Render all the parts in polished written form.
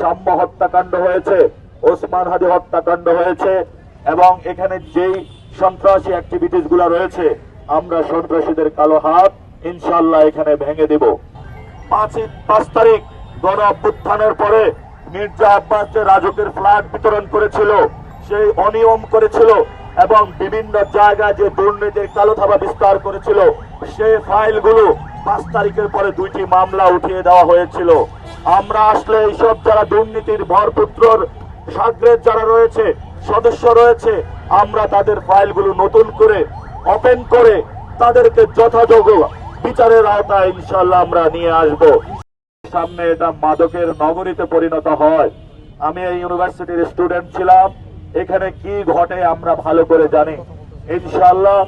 সাম্য হত্যাকাণ্ড হয়েছে, ওসমান হাদি হত্যাকাণ্ড হয়েছে, এবং এখানে যেই সন্ত্রাসী অ্যাক্টিভিটিস গুলা রয়েছে আমরা সন্ত্রাসীদের কালো হাত ইনশাআল্লাহ এখানে ভেঙে দেব। 5 তারিখ গণ অভ্যুত্থানের পরে মির্জা আব্বাস যে রাজুকের ফ্ল্যাট বিতরণ করেছিল, সেই অনিয়ম করেছিল এবং বিভিন্ন জায়গায় যে দুর্নীতির কালো থাবা বিস্তার করেছিল, সেই ফাইলগুলো 5 তারিখের পরে 2টি মামলা উঠিয়ে দেওয়া হয়েছিল। আমরা আসলে এইসব যারা দুর্নীতির ভরপুত্রর সাগরেদ যারা রয়েছে, সদস্য রয়েছে, আমরা তাদের ফাইলগুলো নতুন করে ওপেন করে তাদেরকে যথাযোগ্য বিচারের আওতায় ইনশাআল্লাহ আমরা নিয়ে আসব। সামনে এটা মাদকের নগরীতে পরিণত হয়। আমি এই ইউনিভার্সিটির স্টুডেন্ট ছিলাম, এখানে কি ঘটে আমরা ভালো করে জানি। ইনশাআল্লাহ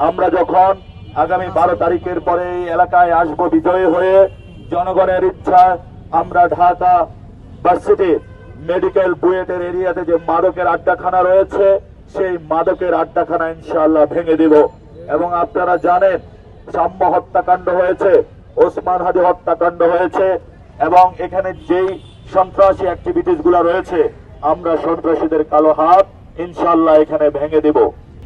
আমরা যখন আগামী 12 তারিখের পরে এই এলাকায় আসব বিজয়ী হয়ে, জনগণের ইচ্ছা আমরা ঢাকা ভার্সিটি মেডিকেল বুয়েটের এরিয়াতে যে মাদকের আড্ডাখানা রয়েছে, সেই মাদকের আড্ডাখানা ইনশাআল্লাহ ভেঙে দিব। এবং আপনারা জানেন সাম্য হত্যাকাণ্ড হয়েছে, ওসমান হাদি হত্যাকাণ্ড হয়েছে, এবং এখানে যেই সন্ত্রাসী অ্যাক্টিভিটিস গুলা রয়েছে আমরা সন্ত্রাসীদের কালো হাত ইনশাআল্লাহ এখানে ভেঙে দেব।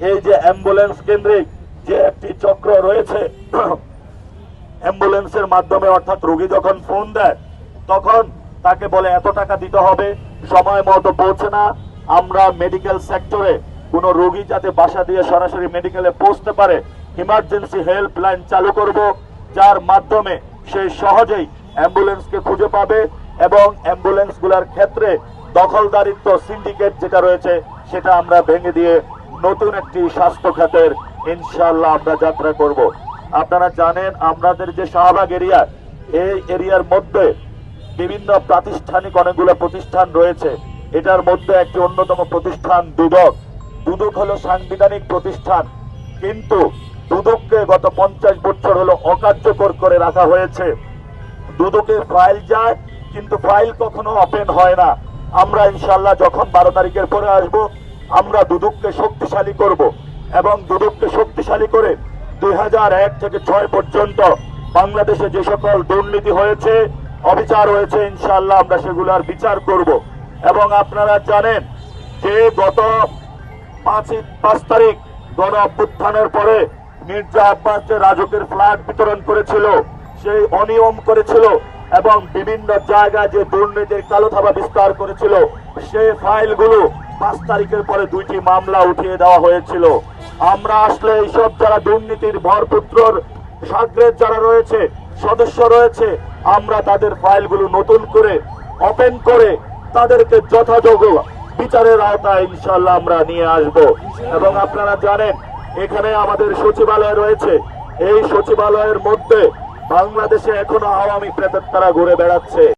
এই যে অ্যাম্বুলেন্স কেন্দ্রিক যে একটি চক্র রয়েছে, অ্যাম্বুলেন্সের মাধ্যমে অর্থাৎ রোগী যখন ফোন দেয় তখন তাকে বলে এত টাকা দিতে হবে, সময় মতো পৌঁছে না। আমরা মেডিকেল সেক্টরে কোন রোগী যাতে বাসা দিয়ে সরাসরি মেডিকেলে পৌঁছতে পারে ইমার্জেন্সি হেল্পলাইন চালু করব, যার মাধ্যমে সে সহজেই অ্যাম্বুলেন্সকে খুঁজে পাবে এবং অ্যাম্বুলেন্স গুলার ক্ষেত্রে দখলদারিত্ব সিন্ডিকেট যেটা রয়েছে সেটা আমরা ভেঙে দিয়ে নতুন একটি স্বাস্থ্য খাতের ইনশাআল্লাহ আমরা যাত্রা করব। আপনারা জানেন আমাদের যে শাহবাগ এরিয়া, এই এরিয়ার মধ্যে বিভিন্ন প্রাতিষ্ঠানিক অনেকগুলো প্রতিষ্ঠান রয়েছে। এটার মধ্যে একটি অন্যতম প্রতিষ্ঠান দুদক। দুদক হলো সাংবিধানিক প্রতিষ্ঠান, কিন্তু দুদককে গত 50 বছর হলো অকার্যকর করে রাখা হয়েছে। দুদকে ফাইল যায় কিন্তু ফাইল কখনো ওপেন হয় না। আমরা ইনশাআল্লাহ যখন 12 তারিখের পরে আসব আমরা দুদককে শক্তিশালী করব এবং দুদককে শক্তিশালী করে 2001 থেকে 6 পর্যন্ত বাংলাদেশে যে সকল দুর্নীতি হয়েছে, অবিচার হয়েছে, ইনশাআল্লাহ আমরা সেগুলোর বিচার করব। এবং আপনারা জানেন যে গত 5 তারিখ গণ অভ্যুত্থানের পরে মির্জা আব্বাস যে রাজুকের ফ্ল্যাট বিতরণ করেছিল, সেই অনিয়ম করেছিল এবং বিভিন্ন জায়গায় যে দুর্নীতির কালো থাবা বিস্তার করেছিল, সেই ফাইলগুলো 5 তারিখের পরে 2টি মামলা উঠিয়ে দেওয়া হয়েছিল। আমরা আসলে এইসব যারা দুর্নীতির ভরপুত্রর সাগরেদ যারা রয়েছে, সদস্য রয়েছে, আমরা তাদের ফাইলগুলো নতুন করে ওপেন করে তাদেরকে যথাযোগ্য বিচারের আওতায় ইনশাআল্লাহ আমরা নিয়ে আসব। এবং আপনারা জানেন এখানে আমাদের সচিবালয় রয়েছে, এই সচিবালয়ের মধ্যে বাংলাদেশে এখনো আওয়ামী প্রেতাত্মারা ঘুরে বেড়াচ্ছে।